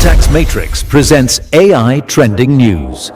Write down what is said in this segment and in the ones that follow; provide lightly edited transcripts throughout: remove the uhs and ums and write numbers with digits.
SyntaxMatrix presents AI Trending News.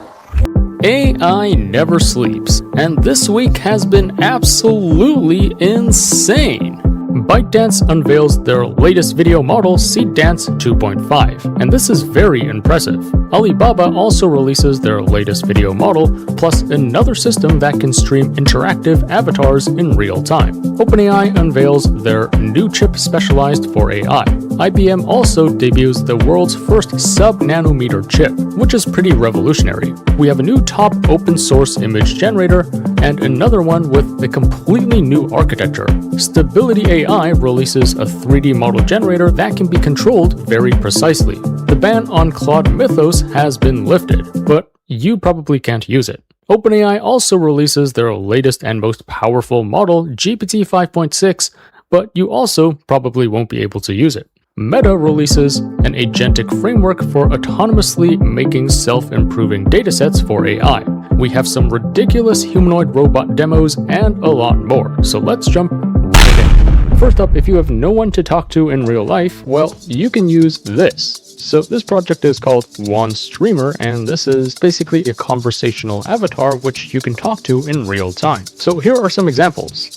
AI never sleeps, and this week has been absolutely insane. ByteDance unveils their latest video model, Seedance 2.5, and this is very impressive. Alibaba also releases their latest video model, plus another system that can stream interactive avatars in real time. OpenAI unveils their new chip specialized for AI. IBM also debuts the world's first sub-nanometer chip, which is pretty revolutionary. We have a new top open source image generator, and another one with a completely new architecture. Stability AI releases a 3D model generator that can be controlled very precisely. The ban on Claude Mythos has been lifted, but you probably can't use it. OpenAI also releases their latest and most powerful model, GPT-5.6, but you also probably won't be able to use it. Meta releases an agentic framework for autonomously making self-improving datasets for AI. We have some ridiculous humanoid robot demos and a lot more, so let's jump right in. First up, if you have no one to talk to in real life, well, you can use this. So this project is called Wan Streamer, and this is basically a conversational avatar which you can talk to in real time. So here are some examples.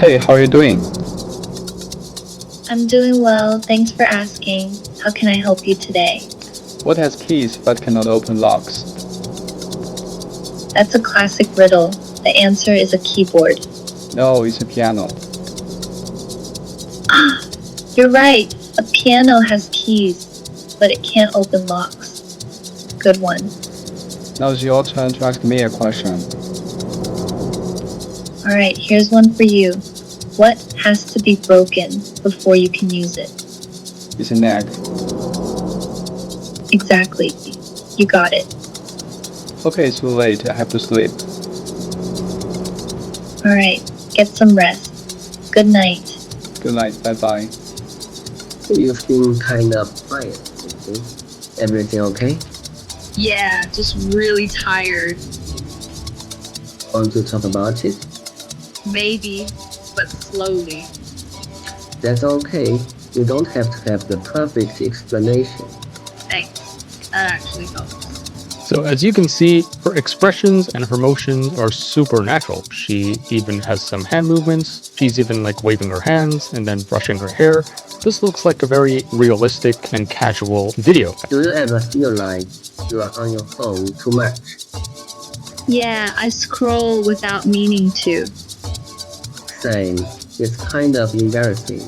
Hey, how are you doing? I'm doing well, thanks for asking. How can I help you today? What has keys but cannot open locks? That's a classic riddle. The answer is a keyboard. No, it's a piano. Ah, you're right. A piano has keys, but it can't open locks. Good one. Now it's your turn to ask me a question. Alright, here's one for you. What has to be broken before you can use it? It's an egg. Exactly. You got it. Okay, it's too late. I have to sleep. Alright, get some rest. Good night. Good night. Bye-bye. You've been kind of quiet lately. Everything okay? Yeah, just really tired. Want to talk about it? Maybe, but slowly. That's okay. You don't have to have the perfect explanation. Thanks. That actually helps. So as you can see, her expressions and her motions are super natural. She even has some hand movements. She's even like waving her hands and then brushing her hair. This looks like a very realistic and casual video. Do you ever feel like you are on your phone too much? Yeah, I scroll without meaning to. Same. It's kind of embarrassing.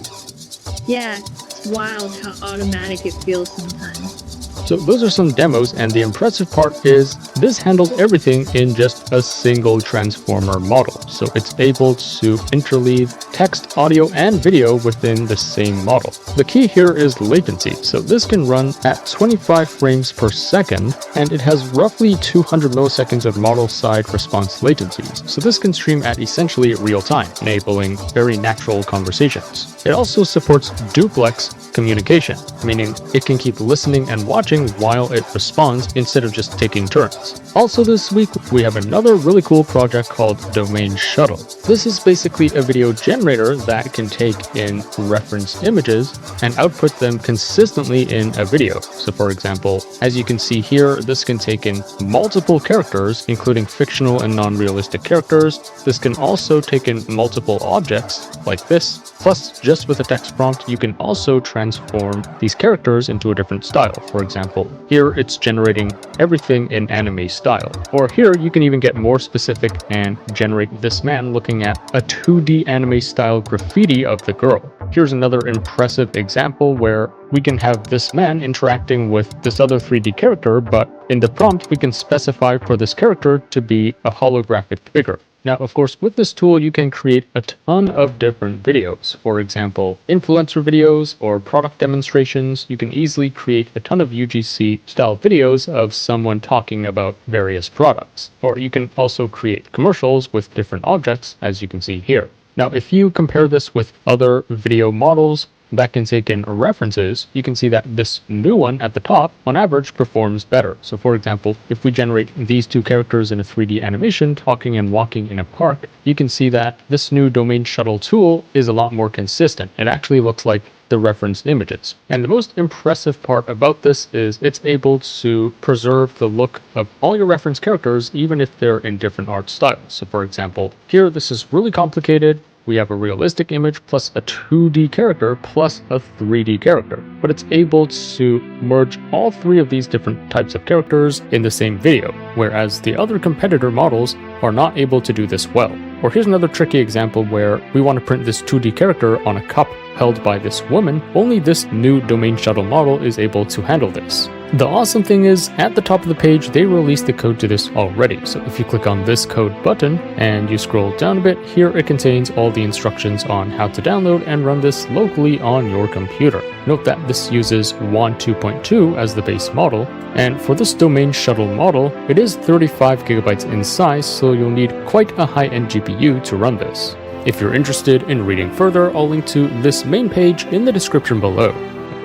Yeah, it's wild how automatic it feels sometimes. So those are some demos, and the impressive part is this handled everything in just a single transformer model. So it's able to interleave text, audio, and video within the same model. The key here is latency. So this can run at 25 frames per second, and it has roughly 200 milliseconds of model side response latencies. So this can stream at essentially real time, enabling very natural conversations. It also supports duplex communication, meaning it can keep listening and watching while it responds instead of just taking turns. Also this week, we have another really cool project called Domain Shuttle. This is basically a video generator that can take in reference images and output them consistently in a video. So for example, as you can see here, this can take in multiple characters, including fictional and non-realistic characters. This can also take in multiple objects like this. Plus, just with a text prompt, you can also transform these characters into a different style. For example, here it's generating everything in anime style. Or here you can even get more specific and generate this man looking at a 2D anime style graffiti of the girl. Here's another impressive example where we can have this man interacting with this other 3D character, but in the prompt we can specify for this character to be a holographic figure. Now, of course, with this tool, you can create a ton of different videos. For example, influencer videos or product demonstrations. You can easily create a ton of UGC-style videos of someone talking about various products. Or you can also create commercials with different objects, as you can see here. Now, if you compare this with other video models that can take in references, you can see that this new one at the top, on average, performs better. So for example, if we generate these two characters in a 3D animation talking and walking in a park, you can see that this new Domain Shuttle tool is a lot more consistent. It actually looks like the referenced images. And the most impressive part about this is it's able to preserve the look of all your reference characters even if they're in different art styles. So for example, here this is really complicated. We have a realistic image plus a 2D character plus a 3D character. But it's able to merge all three of these different types of characters in the same video, whereas the other competitor models are not able to do this well. Or here's another tricky example where we want to print this 2D character on a cup held by this woman. Only this new domain shuttle model is able to handle this. The awesome thing is, at the top of the page, they released the code to this already. So if you click on this code button and you scroll down a bit, here it contains all the instructions on how to download and run this locally on your computer. Note that this uses Wan 2.2 as the base model, and for this domain shuttle model, it is 35 gigabytes in size, so you'll need quite a high-end GPU to run this. If you're interested in reading further, I'll link to this main page in the description below.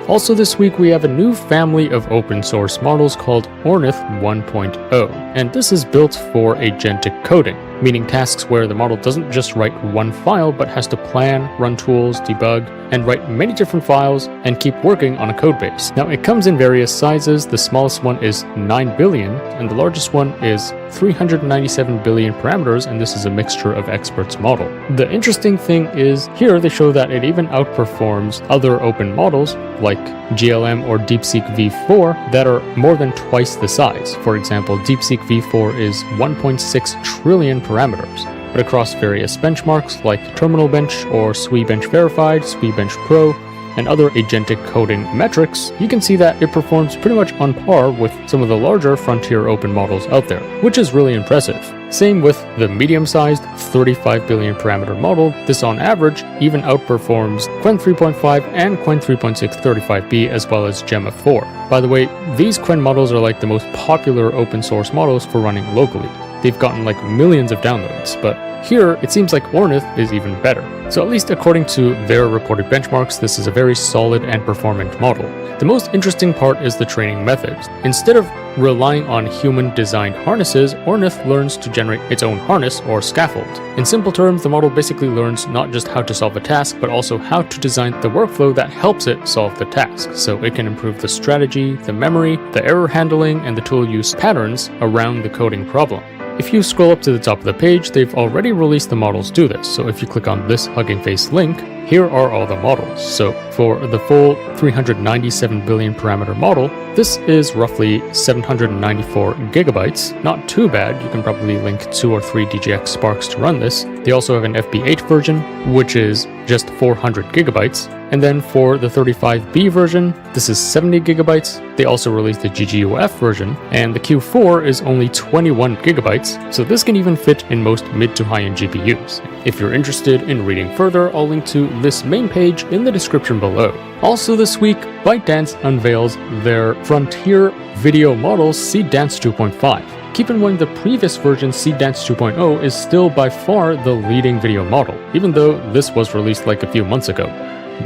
Also this week we have a new family of open source models called Ornith 1.0, and this is built for agentic coding, meaning tasks where the model doesn't just write one file but has to plan, run tools, debug, and write many different files and keep working on a codebase. Now it comes in various sizes. The smallest one is 9 billion and the largest one is 397 billion parameters, and this is a mixture of experts model. The interesting thing is here they show that it even outperforms other open models like GLM or DeepSeek V4 that are more than twice the size. For example, DeepSeek V4 is 1.6 trillion parameters. But across various benchmarks like Terminal Bench or SWE Bench Verified, SWE Bench Pro, and other agentic coding metrics, you can see that it performs pretty much on par with some of the larger frontier open models out there, which is really impressive. Same with the medium-sized 35 billion parameter model. This on average even outperforms Qwen 3.5 and Qwen 3.6 35B as well as Gemma 4. By the way, these Qwen models are like the most popular open source models for running locally. They've gotten like millions of downloads, but here it seems like Ornith is even better. So at least according to their reported benchmarks, this is a very solid and performant model. The most interesting part is the training methods. Instead of relying on human-designed harnesses, Ornith learns to generate its own harness or scaffold. In simple terms, the model basically learns not just how to solve a task, but also how to design the workflow that helps it solve the task. So it can improve the strategy, the memory, the error handling, and the tool use patterns around the coding problem. If you scroll up to the top of the page, they've already released the models do this. So if you click on this Hugging Face link, here are all the models. So for the full 397 billion parameter model, this is roughly 794 gigabytes. Not too bad. You can probably link 2 or 3 DGX Sparks to run this. They also have an FP8 version, which is just 400 gigabytes. And then for the 35B version, this is 70 gigabytes. They also released the GGUF version, and the Q4 is only 21 gigabytes, so this can even fit in most mid to high-end GPUs. If you're interested in reading further, I'll link to this main page in the description below. Also this week, ByteDance unveils their frontier video model Seedance 2.5. Keep in mind the previous version Seedance 2.0 is still by far the leading video model, even though this was released like a few months ago.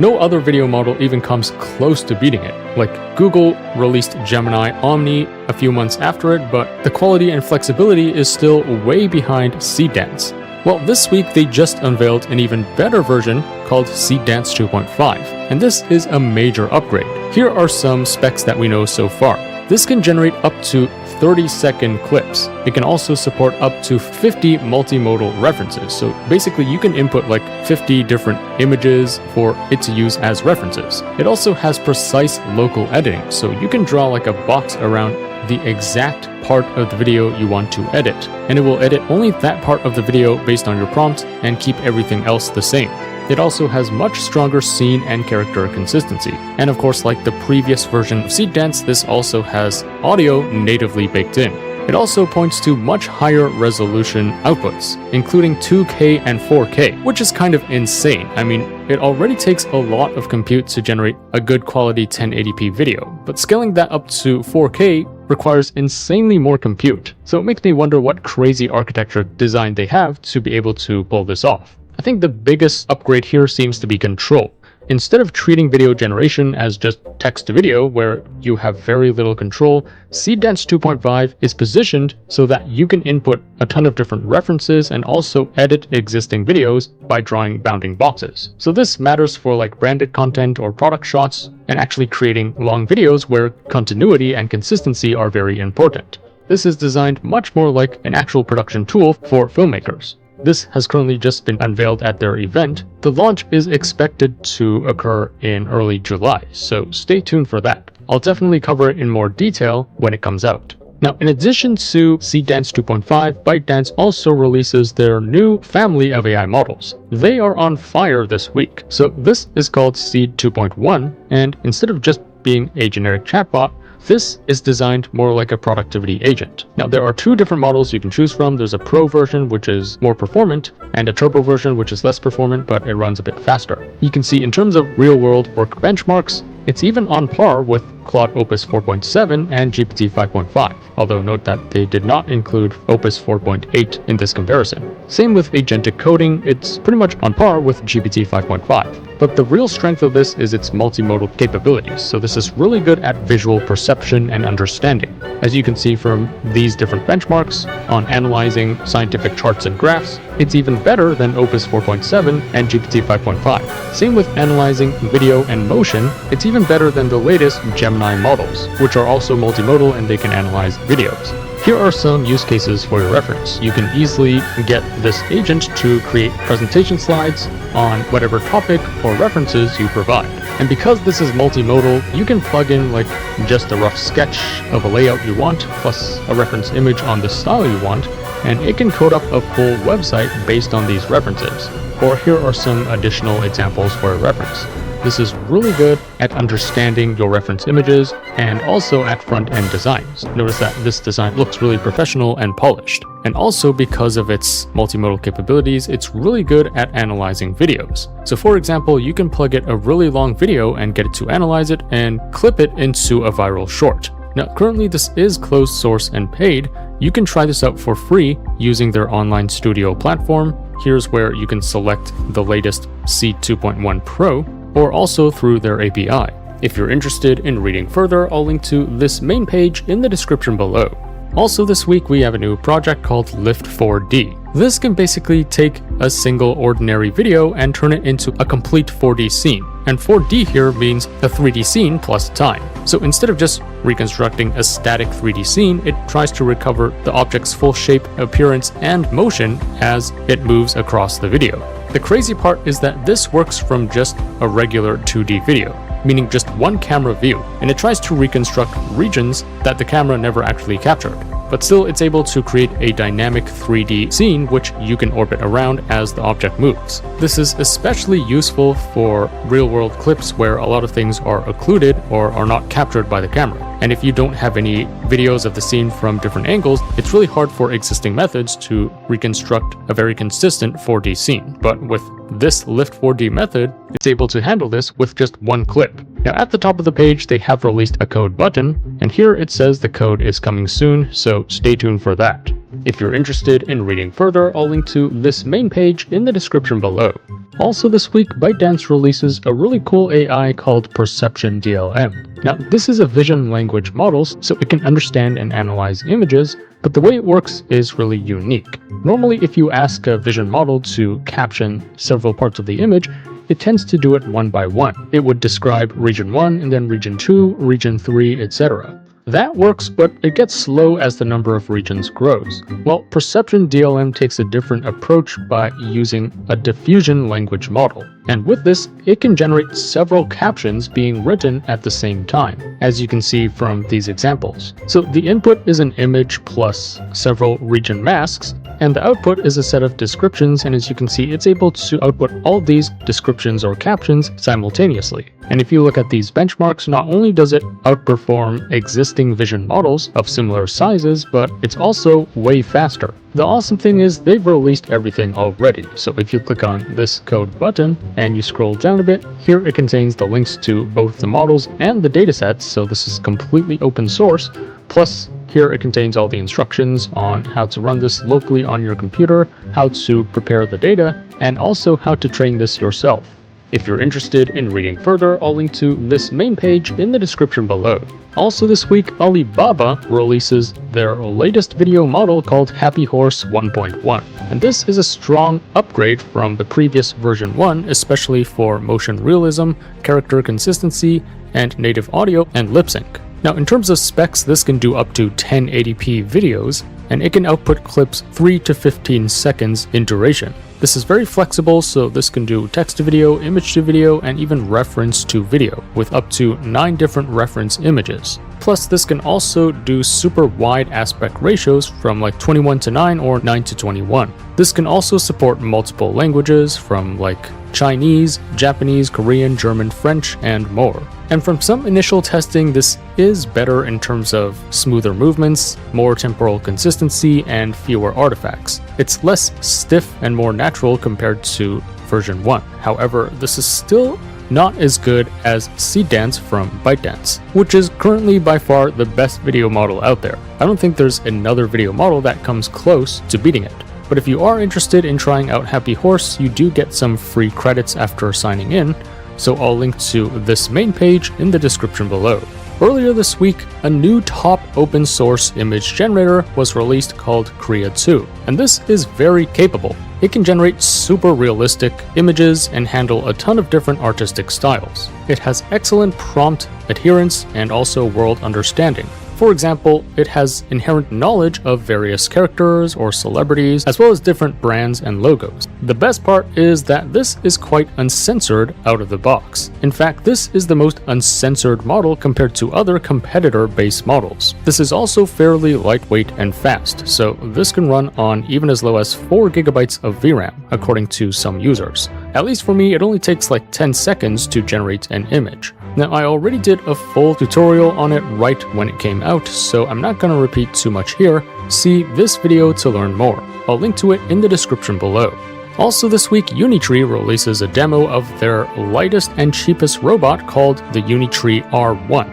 No other video model even comes close to beating it. Like Google released Gemini Omni a few months after it, but the quality and flexibility is still way behind Seedance. Well, this week they just unveiled an even better version called Seedance 2.5, and this is a major upgrade. Here are some specs that we know so far. This can generate up to 30-second clips. It can also support up to 50 multimodal references. So basically you can input like 50 different images for it to use as references. It also has precise local editing. So you can draw like a box around the exact part of the video you want to edit, and it will edit only that part of the video based on your prompt and keep everything else the same. It also has much stronger scene and character consistency. And of course, like the previous version of Seedance, this also has audio natively baked in. It also points to much higher resolution outputs, including 2K and 4K, which is kind of insane. I mean, it already takes a lot of compute to generate a good quality 1080p video, but scaling that up to 4K requires insanely more compute. So it makes me wonder what crazy architecture design they have to be able to pull this off. I think the biggest upgrade here seems to be control. Instead of treating video generation as just text to video where you have very little control, Seedance 2.5 is positioned so that you can input a ton of different references and also edit existing videos by drawing bounding boxes. So this matters for like branded content or product shots and actually creating long videos where continuity and consistency are very important. This is designed much more like an actual production tool for filmmakers. This has currently just been unveiled at their event. The launch is expected to occur in early July, so stay tuned for that. I'll definitely cover it in more detail when it comes out. Now, in addition to Seedance 2.5, ByteDance also releases their new family of AI models. They are on fire this week. So this is called Seed 2.1, and instead of just being a generic chatbot, this is designed more like a productivity agent. Now, there are two different models you can choose from. There's a Pro version, which is more performant, and a Turbo version, which is less performant, but it runs a bit faster. You can see in terms of real-world work benchmarks, it's even on par with Claude Opus 4.7 and GPT 5.5, although note that they did not include Opus 4.8 in this comparison. Same with agentic coding, it's pretty much on par with GPT 5.5. But the real strength of this is its multimodal capabilities, so this is really good at visual perception and understanding. As you can see from these different benchmarks on analyzing scientific charts and graphs, it's even better than Opus 4.7 and GPT 5.5. Same with analyzing video and motion, it's even better than the latest Gemini models, which are also multimodal and they can analyze videos. Here are some use cases for your reference. You can easily get this agent to create presentation slides on whatever topic or references you provide. And because this is multimodal, you can plug in like just a rough sketch of a layout you want, plus a reference image on the style you want, and it can code up a full website based on these references. Or here are some additional examples for a reference. This is really good at understanding your reference images and also at front-end designs. Notice that this design looks really professional and polished. And also because of its multimodal capabilities, it's really good at analyzing videos. So for example, you can plug it a really long video and get it to analyze it and clip it into a viral short. Now, currently this is closed source and paid. You can try this out for free using their online studio platform. Here's where you can select the latest Seed 2.1 Pro, or also through their API. If you're interested in reading further, I'll link to this main page in the description below. Also this week we have a new project called Lift 4D. This can basically take a single ordinary video and turn it into a complete 4D scene. And 4D here means a 3D scene plus time. So instead of just reconstructing a static 3D scene, it tries to recover the object's full shape, appearance, and motion as it moves across the video. The crazy part is that this works from just a regular 2D video, meaning just one camera view, and it tries to reconstruct regions that the camera never actually captured. But still, it's able to create a dynamic 3D scene which you can orbit around as the object moves. This is especially useful for real-world clips where a lot of things are occluded or are not captured by the camera. And if you don't have any videos of the scene from different angles, it's really hard for existing methods to reconstruct a very consistent 4D scene. But with this Lift 4D method, it's able to handle this with just one clip. Now at the top of the page, they have released a code button, and here it says the code is coming soon, so stay tuned for that. If you're interested in reading further, I'll link to this main page in the description below. Also this week, ByteDance releases a really cool AI called PerceptionDLM. Now this is a vision language model, so it can understand and analyze images, but the way it works is really unique. Normally if you ask a vision model to caption several parts of the image, it tends to do it one by one. It would describe region 1 and then region 2, region 3, etc. That works, but it gets slow as the number of regions grows. Well, PerceptionDLM takes a different approach by using a diffusion language model. And with this, it can generate several captions being written at the same time, as you can see from these examples. So the input is an image plus several region masks, and the output is a set of descriptions, and as you can see, it's able to output all these descriptions or captions simultaneously. And if you look at these benchmarks, not only does it outperform existing vision models of similar sizes, but it's also way faster. The awesome thing is they've released everything already, so if you click on this code button and you scroll down a bit, here it contains the links to both the models and the datasets, so this is completely open source. Plus, here it contains all the instructions on how to run this locally on your computer, how to prepare the data, and also how to train this yourself. If you're interested in reading further, I'll link to this main page in the description below. Also this week, Alibaba releases their latest video model called Happy Horse 1.1. And this is a strong upgrade from the previous version 1, especially for motion realism, character consistency, and native audio and lip sync. Now in terms of specs, this can do up to 1080p videos, and it can output clips 3 to 15 seconds in duration. This is very flexible, so this can do text to video, image to video, and even reference to video, with up to 9 different reference images. Plus, this can also do super wide aspect ratios from like 21:9 or 9:21. This can also support multiple languages from like Chinese, Japanese, Korean, German, French, and more. And from some initial testing, this is better in terms of smoother movements, more temporal consistency, and fewer artifacts. It's less stiff and more natural compared to version 1. However, this is still not as good as Seedance from ByteDance, which is currently by far the best video model out there. I don't think there's another video model that comes close to beating it. But if you are interested in trying out Happy Horse, you do get some free credits after signing in, so I'll link to this main page in the description below. Earlier this week, a new top open source image generator was released called Krea 2, and this is very capable. It can generate super realistic images and handle a ton of different artistic styles. It has excellent prompt adherence and also world understanding. For example, it has inherent knowledge of various characters or celebrities, as well as different brands and logos. The best part is that this is quite uncensored out of the box. In fact, this is the most uncensored model compared to other competitor-based models. This is also fairly lightweight and fast, so this can run on even as low as 4 GB of VRAM, according to some users. At least for me, it only takes like 10 seconds to generate an image. Now, I already did a full tutorial on it right when it came out, so I'm not going to repeat too much here. See this video to learn more. I'll link to it in the description below. Also this week, Unitree releases a demo of their lightest and cheapest robot called the Unitree R1.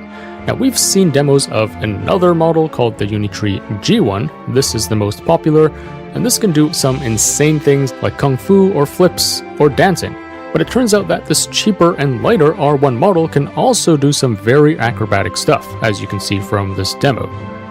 Now, we've seen demos of another model called the Unitree G1. This is the most popular, and this can do some insane things like kung fu or flips or dancing. But it turns out that this cheaper and lighter R1 model can also do some very acrobatic stuff, as you can see from this demo.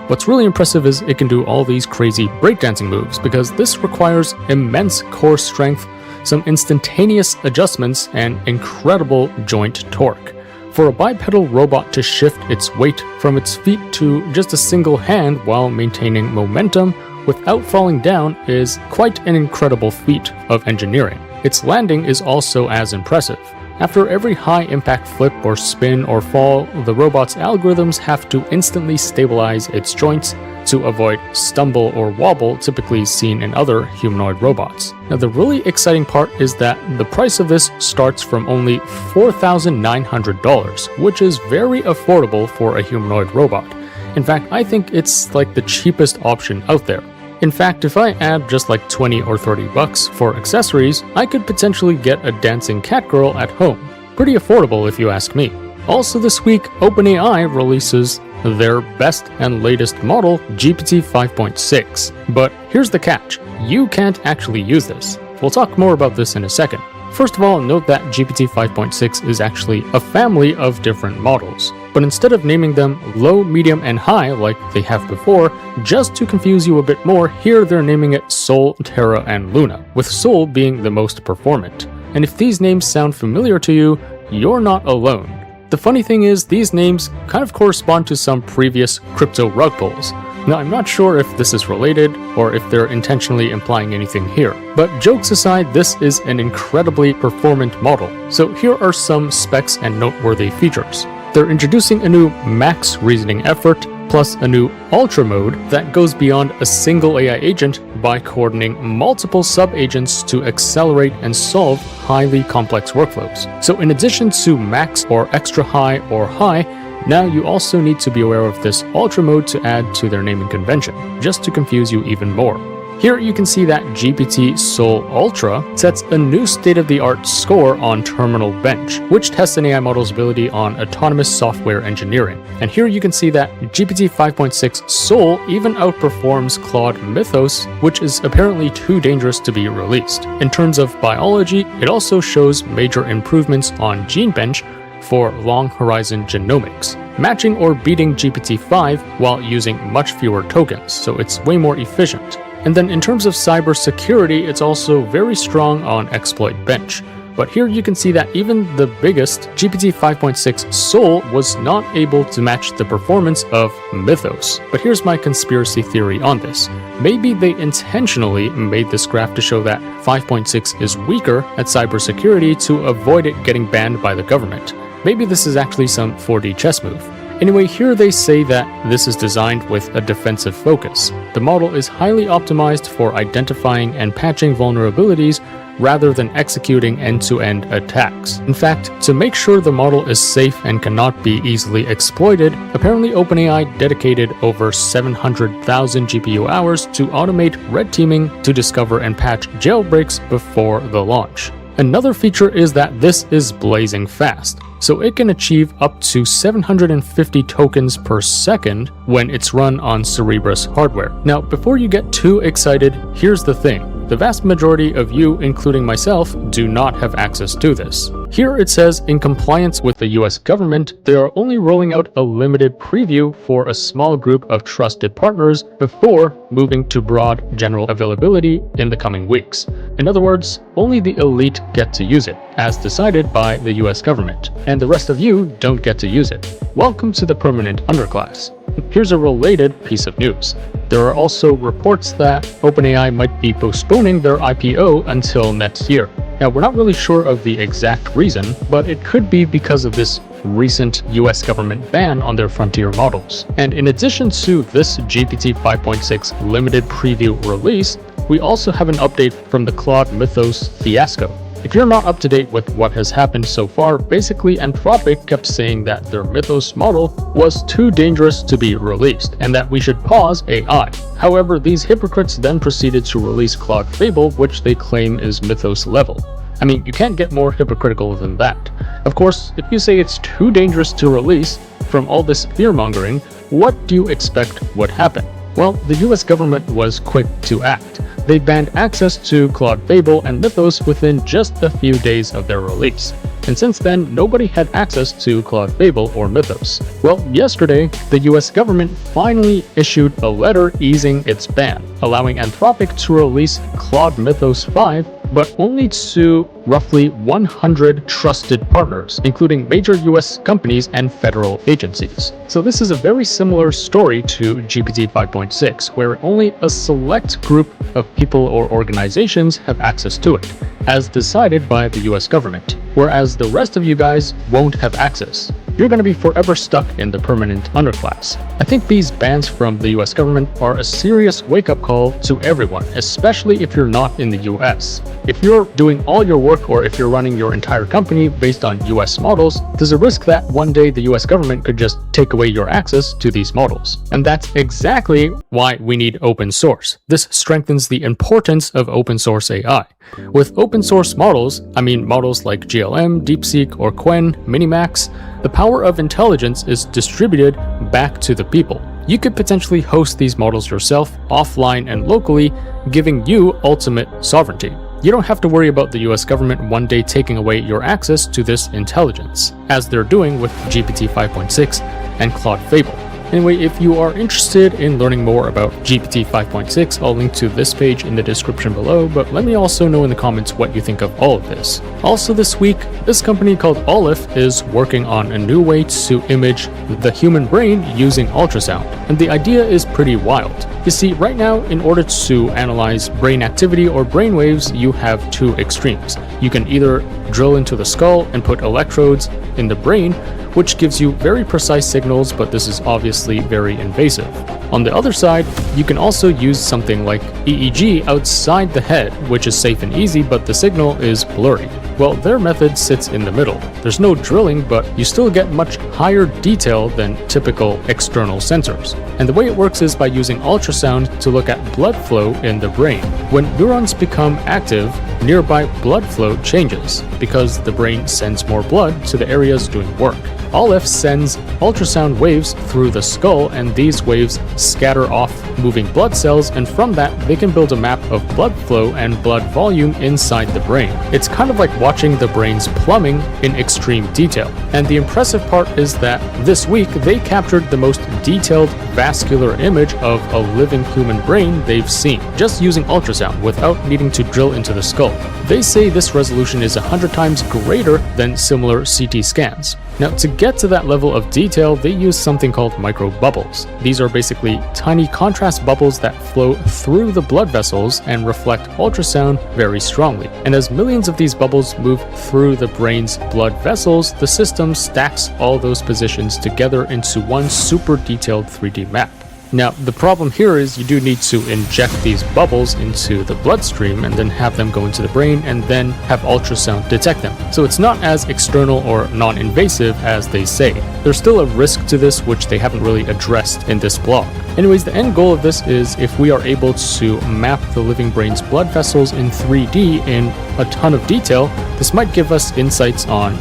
What's really impressive is it can do all these crazy breakdancing moves, because this requires immense core strength, some instantaneous adjustments, and incredible joint torque. For a bipedal robot to shift its weight from its feet to just a single hand while maintaining momentum without falling down is quite an incredible feat of engineering. Its landing is also as impressive. After every high-impact flip or spin or fall, the robot's algorithms have to instantly stabilize its joints to avoid stumble or wobble typically seen in other humanoid robots. Now, the really exciting part is that the price of this starts from only $4,900, which is very affordable for a humanoid robot. In fact, I think it's like the cheapest option out there. In fact, if I add just like 20 or 30 bucks for accessories, I could potentially get a dancing cat girl at home. Pretty affordable if you ask me. Also this week, OpenAI releases their best and latest model, GPT-5.6. But here's the catch, you can't actually use this. We'll talk more about this in a second. First of all, note that GPT 5.6 is actually a family of different models. But instead of naming them low, medium, and high like they have before, just to confuse you a bit more, here they're naming it Sol, Terra, and Luna, with Sol being the most performant. And if these names sound familiar to you, you're not alone. The funny thing is, these names kind of correspond to some previous crypto rug pulls. Now, I'm not sure if this is related or if they're intentionally implying anything here, but jokes aside, this is an incredibly performant model. So here are some specs and noteworthy features. They're introducing a new max reasoning effort, plus a new ultra mode that goes beyond a single AI agent by coordinating multiple sub-agents to accelerate and solve highly complex workflows. So in addition to max or extra high or high, now you also need to be aware of this ultra mode to add to their naming convention, just to confuse you even more. Here you can see that GPT Sol Ultra sets a new state-of-the-art score on Terminal Bench, which tests an AI model's ability on autonomous software engineering. And here you can see that GPT 5.6 Sol even outperforms Claude Mythos, which is apparently too dangerous to be released. In terms of biology, it also shows major improvements on GeneBench for long horizon genomics, matching or beating GPT-5 while using much fewer tokens, so it's way more efficient. And then in terms of cybersecurity, it's also very strong on exploit bench. But here you can see that even the biggest GPT 5.6 Sol was not able to match the performance of Mythos. But here's my conspiracy theory on this. Maybe they intentionally made this graph to show that 5.6 is weaker at cybersecurity to avoid it getting banned by the government. Maybe this is actually some 4D chess move. Anyway, here they say that this is designed with a defensive focus. The model is highly optimized for identifying and patching vulnerabilities rather than executing end-to-end attacks. In fact, to make sure the model is safe and cannot be easily exploited, apparently OpenAI dedicated over 700,000 GPU hours to automate red teaming to discover and patch jailbreaks before the launch. Another feature is that this is blazing fast, so it can achieve up to 750 tokens per second when it's run on Cerebrus hardware. Now, before you get too excited, here's the thing. The vast majority of you, including myself, do not have access to this. Here it says, in compliance with the US government, they are only rolling out a limited preview for a small group of trusted partners before moving to broad general availability in the coming weeks. In other words, only the elite get to use it, as decided by the US government, and the rest of you don't get to use it. Welcome to the permanent underclass. Here's a related piece of news. There are also reports that OpenAI might be postponing their IPO until next year. Now, we're not really sure of the exact reason, but it could be because of this recent US government ban on their frontier models. And in addition to this GPT 5.6 limited preview release, we also have an update from the Claude Mythos fiasco. If you're not up to date with what has happened so far, basically Anthropic kept saying that their Mythos model was too dangerous to be released and that we should pause AI. However, these hypocrites then proceeded to release Claude Fable, which they claim is Mythos level. I mean, you can't get more hypocritical than that. Of course, if you say it's too dangerous to release, from all this fear-mongering, what do you expect would happen? Well, the US government was quick to act. They banned access to Claude Fable and Mythos within just a few days of their release. And since then, nobody had access to Claude Fable or Mythos. Well, yesterday, the US government finally issued a letter easing its ban, allowing Anthropic to release Claude Mythos 5, but only to roughly 100 trusted partners, including major US companies and federal agencies. So this is a very similar story to GPT 5.6, where only a select group of people or organizations have access to it, as decided by the US government, whereas the rest of you guys won't have access. You're going to be forever stuck in the permanent underclass. I think these bans from the US government are a serious wake-up call to everyone, especially if you're not in the US. If you're doing all your work or if you're running your entire company based on US models, there's a risk that one day the US government could just take away your access to these models. And that's exactly why we need open source. This strengthens the importance of open source AI. With open source models, I mean models like GLM, DeepSeek, or Qwen, Minimax, the power of intelligence is distributed back to the people. You could potentially host these models yourself, offline and locally, giving you ultimate sovereignty. You don't have to worry about the US government one day taking away your access to this intelligence, as they're doing with GPT 5.6 and Claude Fable. Anyway, if you are interested in learning more about GPT 5.6, I'll link to this page in the description below, but let me also know in the comments what you think of all of this. Also this week, this company called Ornith is working on a new way to image the human brain using ultrasound, and the idea is pretty wild. You see, right now, in order to analyze brain activity or brain waves, you have two extremes. You can either drill into the skull and put electrodes in the brain, which gives you very precise signals, but this is obviously very invasive. On the other side, you can also use something like EEG outside the head, which is safe and easy, but the signal is blurry. Well, their method sits in the middle. There's no drilling, but you still get much higher detail than typical external sensors. And the way it works is by using ultrasound to look at blood flow in the brain. When neurons become active, nearby blood flow changes because the brain sends more blood to the areas doing work. Aleph sends ultrasound waves through the skull, and these waves scatter off moving blood cells, and from that they can build a map of blood flow and blood volume inside the brain. It's kind of like watching the brain's plumbing in extreme detail. And the impressive part is that this week they captured the most detailed vascular image of a living human brain they've seen, just using ultrasound without needing to drill into the skull. They say this resolution is 100 times greater than similar CT scans. Now, to get to that level of detail, they use something called microbubbles. These are basically tiny contrast bubbles that flow through the blood vessels and reflect ultrasound very strongly. And as millions of these bubbles move through the brain's blood vessels, the system stacks all those positions together into one super detailed 3D map. Now, the problem here is you do need to inject these bubbles into the bloodstream and then have them go into the brain and then have ultrasound detect them. So it's not as external or non-invasive as they say. There's still a risk to this which they haven't really addressed in this blog. Anyways, the end goal of this is if we are able to map the living brain's blood vessels in 3D in a ton of detail, this might give us insights on,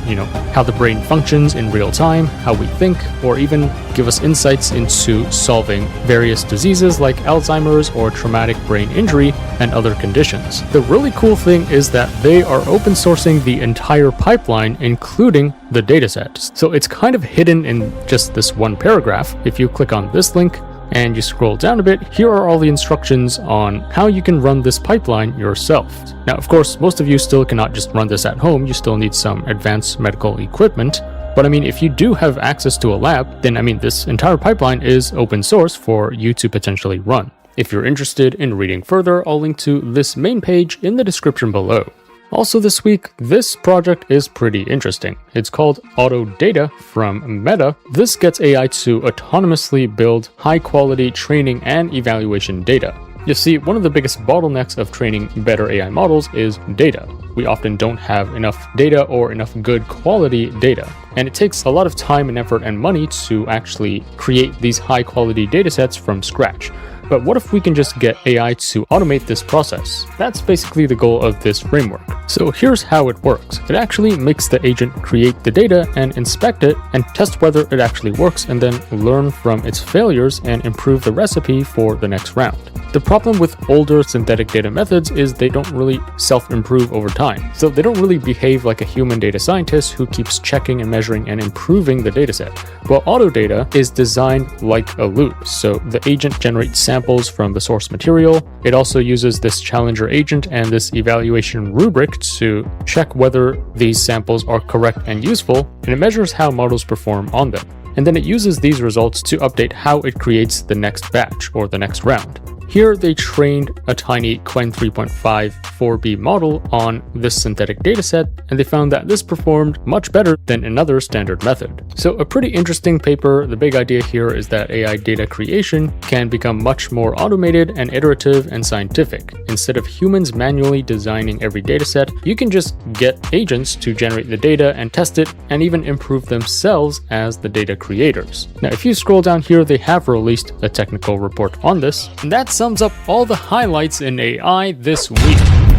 how the brain functions in real time, how we think, or even give us insights into solving various diseases like Alzheimer's or traumatic brain injury and other conditions. The really cool thing is that they are open sourcing the entire pipeline, including the dataset. So it's kind of hidden in just this one paragraph. If you click on this link and you scroll down a bit, here are all the instructions on how you can run this pipeline yourself. Now, of course, most of you still cannot just run this at home. You still need some advanced medical equipment. But if you do have access to a lab, then this entire pipeline is open source for you to potentially run. If you're interested in reading further, I'll link to this main page in the description below. Also this week, this project is pretty interesting. It's called Auto Data from Meta. This gets AI to autonomously build high-quality training and evaluation data. You see, one of the biggest bottlenecks of training better AI models is data. We often don't have enough data or enough good quality data. And it takes a lot of time and effort and money to actually create these high-quality datasets from scratch. But what if we can just get AI to automate this process? That's basically the goal of this framework. So here's how it works. It actually makes the agent create the data and inspect it and test whether it actually works, and then learn from its failures and improve the recipe for the next round. The problem with older synthetic data methods is they don't really self-improve over time. So they don't really behave like a human data scientist who keeps checking and measuring and improving the dataset. Well, auto data is designed like a loop. So the agent generates samples from the source material. It also uses this challenger agent and this evaluation rubric to check whether these samples are correct and useful, and it measures how models perform on them. And then it uses these results to update how it creates the next batch or the next round. Here they trained a tiny Qwen 3.5 4B model on this synthetic dataset, and they found that this performed much better than another standard method. So a pretty interesting paper. The big idea here is that AI data creation can become much more automated and iterative and scientific. Instead of humans manually designing every dataset, you can just get agents to generate the data and test it and even improve themselves as the data creators. Now, if you scroll down here, they have released a technical report on this, and that sums up all the highlights in AI this week.